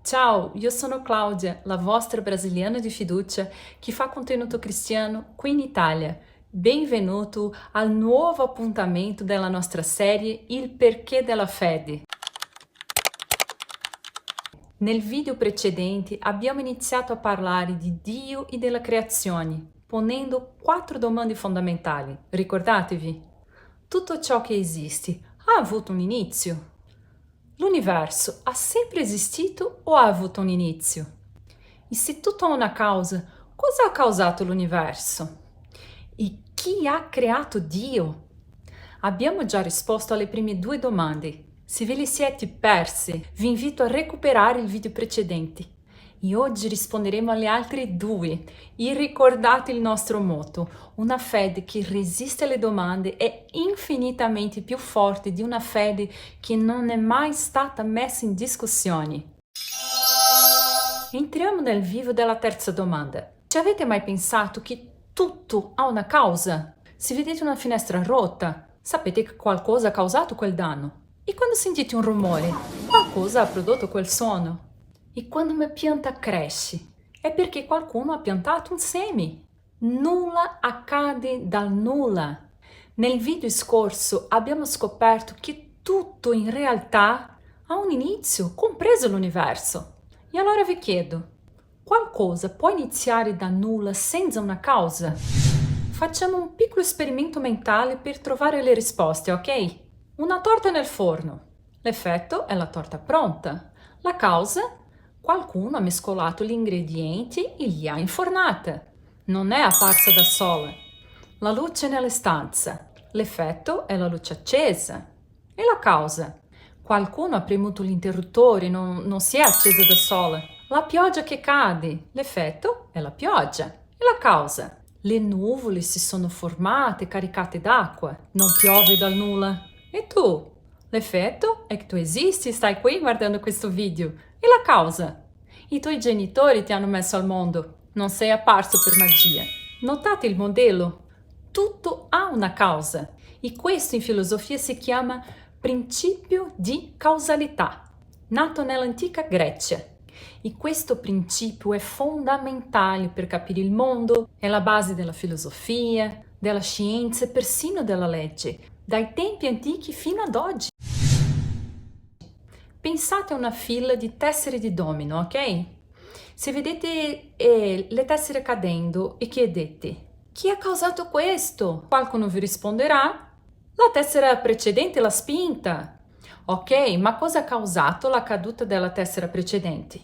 Ciao, io sono Claudia, la vostra brasiliana di fiducia che fa contenuto cristiano qui in Italia. Benvenuto al nuovo appuntamento della nostra serie Il perché della fede. Nel video precedente abbiamo iniziato a parlare di Dio e della creazione, ponendo 4 domande fondamentali. Ricordatevi? Tutto ciò che esiste ha avuto un inizio? L'universo ha sempre esistito o ha avuto un inizio? E se tutto ha una causa, cosa ha causato l'universo? E chi ha creato Dio? Abbiamo già risposto alle prime 2 domande. Se ve le siete perse, vi invito a recuperare il video precedente. E oggi risponderemo alle altre 2. E ricordate il nostro motto: una fede che resiste alle domande è infinitamente più forte di una fede che non è mai stata messa in discussione. Entriamo nel vivo della terza domanda. Ci avete mai pensato che tutto ha una causa? Se vedete una finestra rotta, sapete che qualcosa ha causato quel danno. E quando sentite un rumore, qualcosa ha prodotto quel suono. E quando una pianta cresce, è perché qualcuno ha piantato un seme. Nulla accade dal nulla. Nel video scorso abbiamo scoperto che tutto in realtà ha un inizio, compreso l'universo. E allora vi chiedo, qualcosa può iniziare da nulla senza una causa? Facciamo un piccolo esperimento mentale per trovare le risposte, ok? Una torta nel forno. L'effetto è la torta pronta. La causa? Qualcuno ha mescolato gli ingredienti e li ha infornata. Non è apparsa da sola. La luce nella stanza. L'effetto è la luce accesa. E la causa? Qualcuno ha premuto l'interruttore, non si è accesa da sola. La pioggia che cade. L'effetto è la pioggia. E la causa? Le nuvole si sono formate, caricate d'acqua. Non piove dal nulla. E tu? L'effetto è che tu esisti, stai qui guardando questo video. E la causa? I tuoi genitori ti hanno messo al mondo. Non sei apparso per magia. Notate il modello? Tutto ha una causa. E questo in filosofia si chiama principio di causalità, nato nell'antica Grecia. E questo principio è fondamentale per capire il mondo, è la base della filosofia, della scienza e persino della legge, dai tempi antichi fino ad oggi. Pensate a una fila di tessere di domino, ok? Se vedete le tessere cadendo e chiedete chi ha causato questo, qualcuno vi risponderà la tessera precedente l'ha spinta. Ok, ma cosa ha causato la caduta della tessera precedente?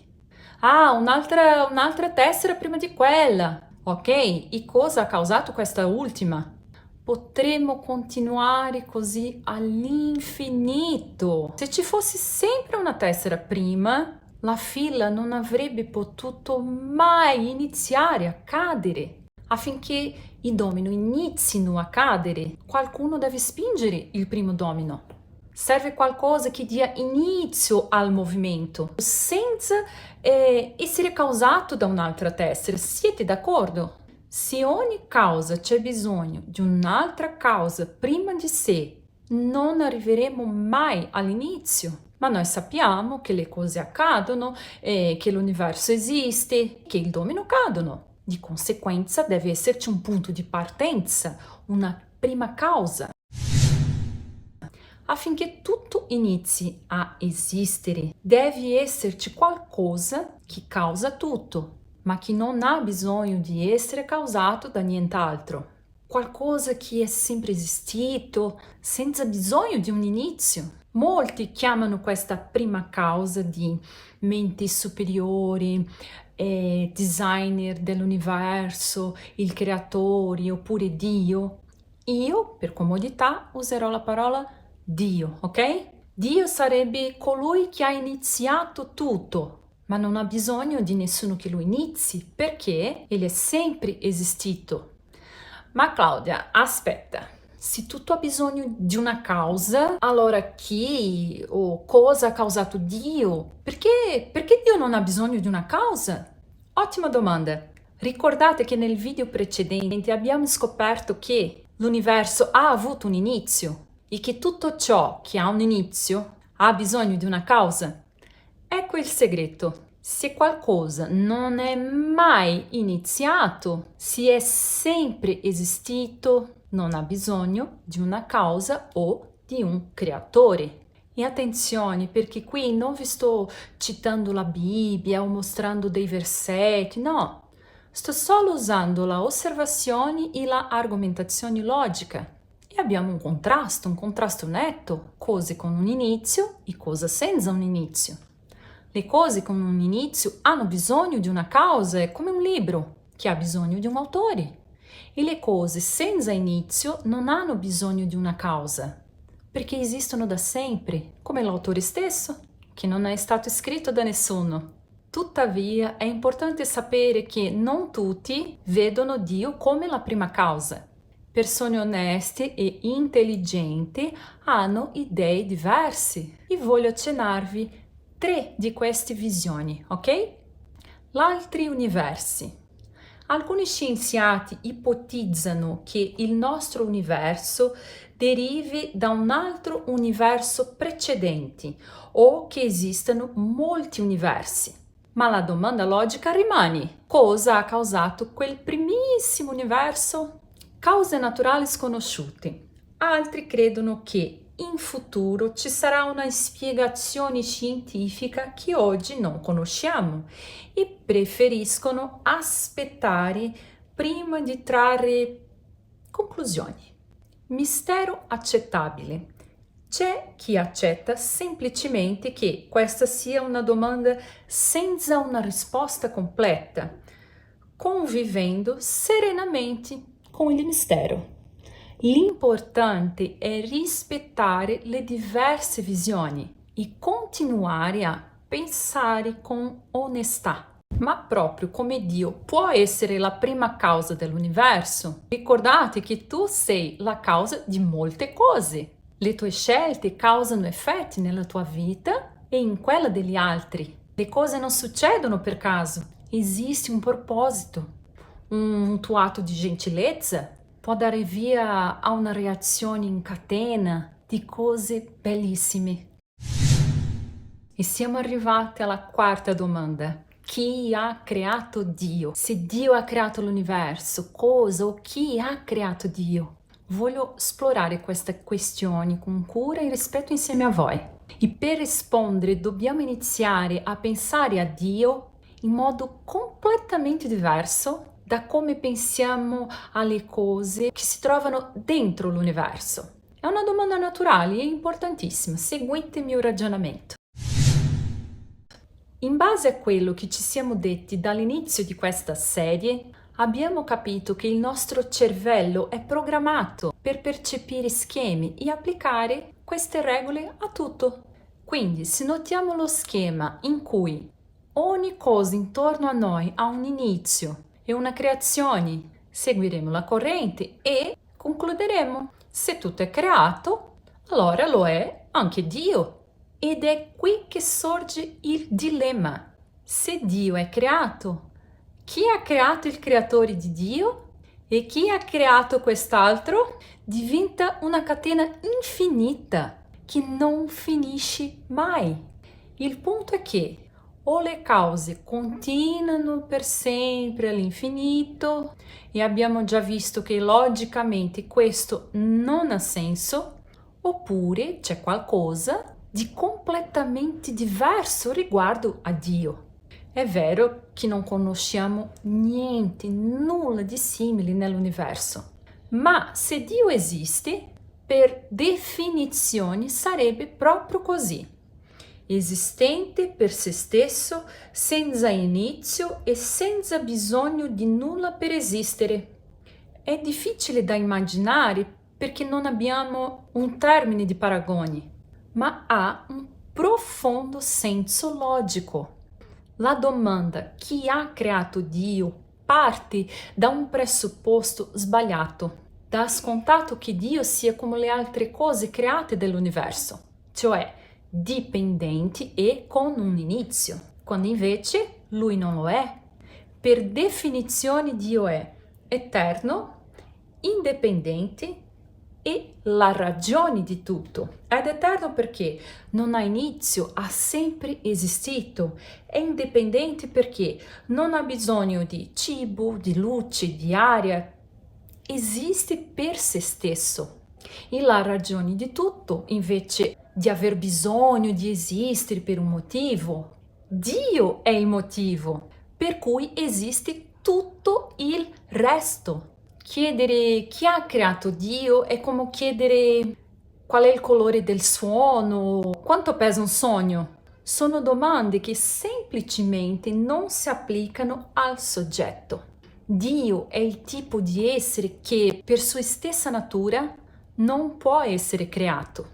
Ah, un'altra tessera prima di quella. Ok, e cosa ha causato questa ultima? Potremmo continuare così all'infinito. Se ci fosse sempre una tessera prima, la fila non avrebbe potuto mai iniziare a cadere. Affinché i domino inizino a cadere, qualcuno deve spingere il primo domino. Serve qualcosa che dia inizio al movimento, senza essere causato da un'altra tessera. Siete d'accordo? Se ogni causa c'è bisogno di un'altra causa prima di sé, non arriveremo mai all'inizio. Ma noi sappiamo che le cose accadono, che l'universo esiste, che i domino cadono. Di conseguenza deve esserci un punto di partenza, una prima causa. Affinché tutto inizi a esistere, deve esserci qualcosa che causa tutto, ma che non ha bisogno di essere causato da nient'altro. Qualcosa che è sempre esistito, senza bisogno di un inizio. Molti chiamano questa prima causa di menti superiori, designer dell'universo, il creatore oppure Dio. Io, per comodità, userò la parola Dio, ok? Dio sarebbe colui che ha iniziato tutto, ma non ha bisogno di nessuno che lo inizi, perché egli è sempre esistito. Ma Claudia, aspetta, se tutto ha bisogno di una causa, allora chi o cosa ha causato Dio? Perché Dio non ha bisogno di una causa? Ottima domanda. Ricordate che nel video precedente abbiamo scoperto che l'universo ha avuto un inizio e che tutto ciò che ha un inizio ha bisogno di una causa. Ecco il segreto. Se qualcosa non è mai iniziato, se è sempre esistito, non ha bisogno di una causa o di un creatore. E attenzione, perché qui non vi sto citando la Bibbia o mostrando dei versetti, no. Sto solo usando la osservazione e la argomentazione logica. E abbiamo un contrasto netto, cose con un inizio e cose senza un inizio. Le cose con un inizio hanno bisogno di una causa, è come un libro che ha bisogno di un autore. E le cose senza inizio non hanno bisogno di una causa, perché esistono da sempre, come l'autore stesso, che non è stato scritto da nessuno. Tuttavia, è importante sapere che non tutti vedono Dio come la prima causa. Persone oneste e intelligenti hanno idee diverse e voglio accennarvi 3 di queste visioni, ok? L'altri universi. Alcuni scienziati ipotizzano che il nostro universo derivi da un altro universo precedente o che esistano molti universi. Ma la domanda logica rimane: cosa ha causato quel primissimo universo? Cause naturali sconosciute. Altri credono che in futuro ci sarà una spiegazione scientifica che oggi non conosciamo e preferiscono aspettare prima di trarre conclusioni. Mistero accettabile. C'è chi accetta semplicemente che questa sia una domanda senza una risposta completa, convivendo serenamente con il mistero. L'importante è rispettare le diverse visioni e continuare a pensare con onestà. Ma proprio come Dio può essere la prima causa dell'universo, ricordate che tu sei la causa di molte cose. Le tue scelte causano effetti nella tua vita e in quella degli altri. Le cose non succedono per caso, esiste un proposito. Un tuo atto di gentilezza può dare via a una reazione in catena di cose bellissime. E siamo arrivati alla quarta domanda. Chi ha creato Dio? Se Dio ha creato l'universo, cosa o chi ha creato Dio? Voglio esplorare queste questioni con cura e rispetto insieme a voi. E per rispondere dobbiamo iniziare a pensare a Dio in modo completamente diverso da come pensiamo alle cose che si trovano dentro l'universo. È una domanda naturale e importantissima, seguite il mio ragionamento. In base a quello che ci siamo detti dall'inizio di questa serie, abbiamo capito che il nostro cervello è programmato per percepire schemi e applicare queste regole a tutto. Quindi, se notiamo lo schema in cui ogni cosa intorno a noi ha un inizio e una creazione, seguiremo la corrente e concluderemo. Se tutto è creato, allora lo è anche Dio. Ed è qui che sorge il dilemma. Se Dio è creato, chi ha creato il creatore di Dio e chi ha creato quest'altro? Diventa una catena infinita che non finisce mai. Il punto è che o le cause continuano per sempre all'infinito, e abbiamo già visto che logicamente questo non ha senso, oppure c'è qualcosa di completamente diverso riguardo a Dio. È vero che non conosciamo niente, nulla di simile nell'universo, ma se Dio esiste, per definizione sarebbe proprio così. Esistente per se stesso, senza inizio e senza bisogno di nulla per esistere. È difficile da immaginare perché non abbiamo un termine di paragone, ma ha un profondo senso logico. La domanda chi ha creato Dio parte da un presupposto sbagliato. Dà scontato che Dio sia come le altre cose create dell'universo, cioè dipendenti e con un inizio, quando invece Lui non lo è. Per definizione Dio è eterno, indipendente e la ragione di tutto. Ed eterno perché non ha inizio, ha sempre esistito. È indipendente perché non ha bisogno di cibo, di luce, di aria. Esiste per se stesso. E la ragione di tutto, invece di aver bisogno di esistere per un motivo, Dio è il motivo per cui esiste tutto il resto. Chiedere chi ha creato Dio è come chiedere qual è il colore del suono, quanto pesa un sogno. Sono domande che semplicemente non si applicano al soggetto. Dio è il tipo di essere che per sua stessa natura non può essere creato.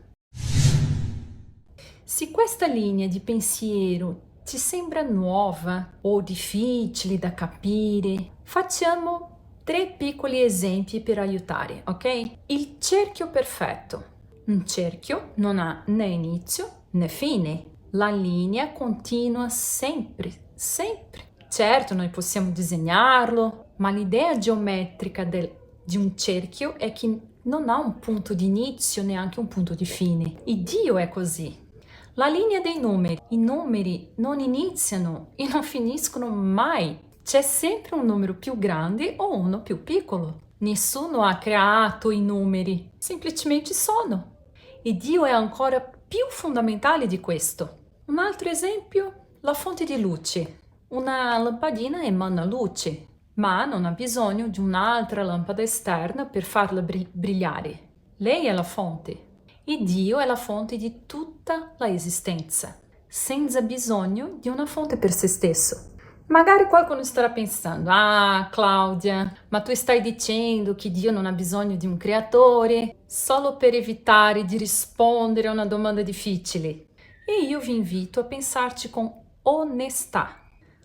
Se questa linea di pensiero ti sembra nuova o difficile da capire, facciamo 3 piccoli esempi per aiutare, ok? Il cerchio perfetto. Un cerchio non ha né inizio né fine. La linea continua sempre, sempre. Certo, noi possiamo disegnarlo, ma l'idea geometrica di un cerchio è che non ha un punto di inizio, neanche un punto di fine. E Dio è così. La linea dei numeri. I numeri non iniziano e non finiscono mai. C'è sempre un numero più grande o uno più piccolo. Nessuno ha creato i numeri, semplicemente sono. E Dio è ancora più fondamentale di questo. Un altro esempio, la fonte di luce. Una lampadina emana luce, ma non ha bisogno di un'altra lampada esterna per farla brillare. Lei è la fonte. E Dio è la fonte di tutta la esistenza, senza bisogno di una fonte per se stesso. Magari qualcuno starà pensando, ah Claudia, ma tu stai dicendo che Dio non ha bisogno di un creatore solo per evitare di rispondere a una domanda difficile. E io vi invito a pensarci con onestà.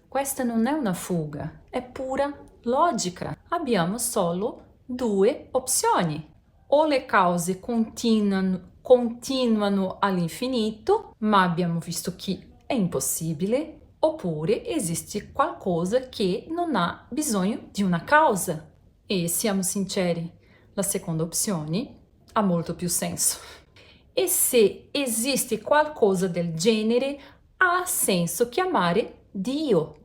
Questa non è una fuga, è pura logica. Abbiamo solo 2 opzioni. O le cause continuano all'infinito, ma abbiamo visto che è impossibile, oppure esiste qualcosa che non ha bisogno di una causa. E siamo sinceri, la seconda opzione ha molto più senso. E se esiste qualcosa del genere, ha senso chiamare Dio.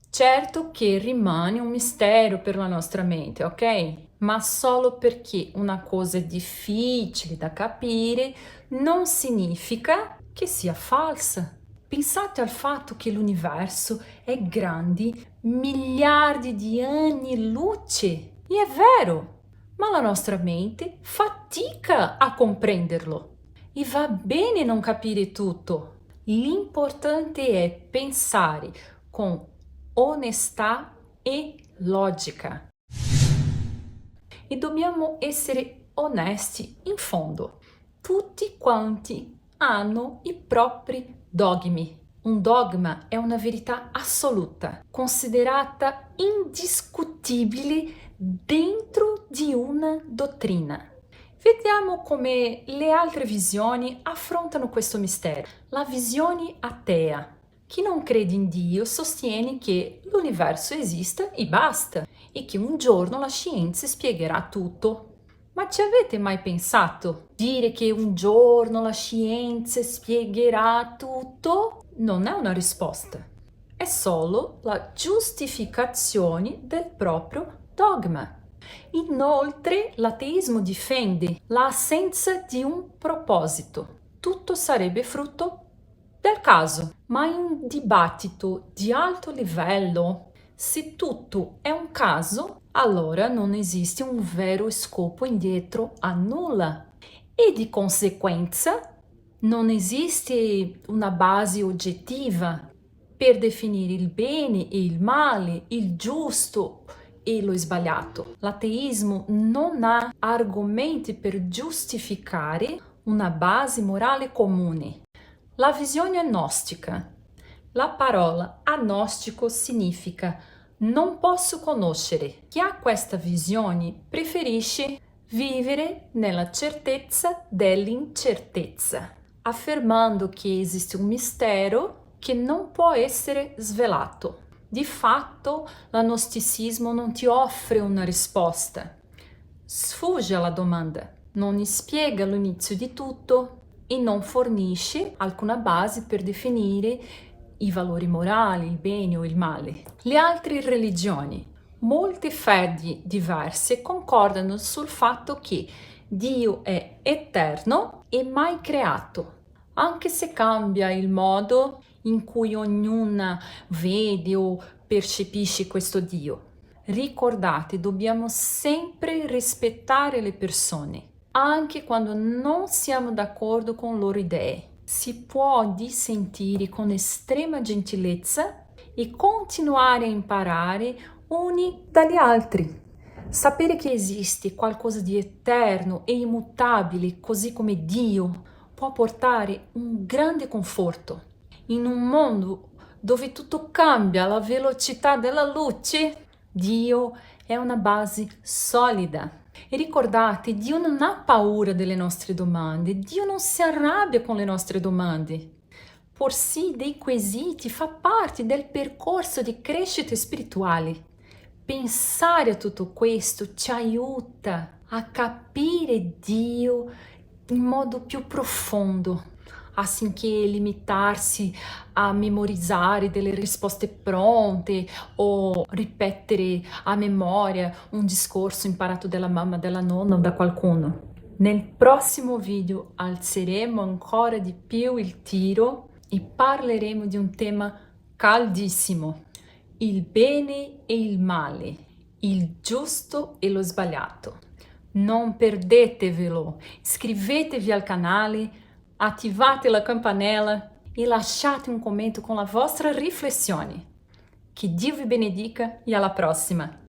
Certo che rimane un mistero per la nostra mente, ok? Ma solo perché una cosa è difficile da capire non significa che sia falsa. Pensate al fatto che l'universo è grande miliardi di anni luce. E è vero, ma la nostra mente fatica a comprenderlo. E va bene non capire tutto. L'importante è pensare con onestà e logica. E dobbiamo essere onesti in fondo. Tutti quanti hanno i propri dogmi. Un dogma è una verità assoluta, considerata indiscutibile dentro di una dottrina. Vediamo come le altre visioni affrontano questo mistero. La visione atea. Chi non crede in Dio sostiene che l'universo esista e basta, e che un giorno la scienza spiegherà tutto. Ma ci avete mai pensato? Dire che un giorno la scienza spiegherà tutto non è una risposta, è solo la giustificazione del proprio dogma. Inoltre, l'ateismo difende l'assenza di un proposito. Tutto sarebbe frutto del caso, ma in un dibattito di alto livello, se tutto è un caso, allora non esiste un vero scopo indietro a nulla e di conseguenza non esiste una base oggettiva per definire il bene e il male, il giusto e lo sbagliato. L'ateismo non ha argomenti per giustificare una base morale comune. La visione agnostica. La parola agnostico significa non posso conoscere. Chi ha questa visione preferisce vivere nella certezza dell'incertezza, affermando che esiste un mistero che non può essere svelato. Di fatto, l'agnosticismo non ti offre una risposta. Sfugge alla domanda. non spiega l'inizio di tutto e non fornisce alcuna base per definire i valori morali, il bene o il male. Le altre religioni, molte fedi diverse, concordano sul fatto che Dio è eterno e mai creato, anche se cambia il modo in cui ognuna vede o percepisce questo Dio. Ricordate, dobbiamo sempre rispettare le persone, anche quando non siamo d'accordo con le loro idee. Si può dissentire con estrema gentilezza e continuare a imparare uni dagli altri. Sapere che esiste qualcosa di eterno e immutabile, così come Dio, può portare un grande conforto. In un mondo dove tutto cambia alla velocità della luce, Dio è una base solida. E ricordate, Dio non ha paura delle nostre domande, Dio non si arrabbia con le nostre domande. Porsi dei quesiti fa parte del percorso di crescita spirituale. Pensare a tutto questo ci aiuta a capire Dio in modo più profondo, affinché limitarsi a memorizzare delle risposte pronte o ripetere a memoria un discorso imparato dalla mamma, dalla nonna o da qualcuno. Nel prossimo video alzeremo ancora di più il tiro e parleremo di un tema caldissimo: il bene e il male, il giusto e lo sbagliato. Non perdetevelo, iscrivetevi al canale, attivate la campanella e lasciate un commento con la vostra riflessione. Che Dio vi benedica e alla prossima!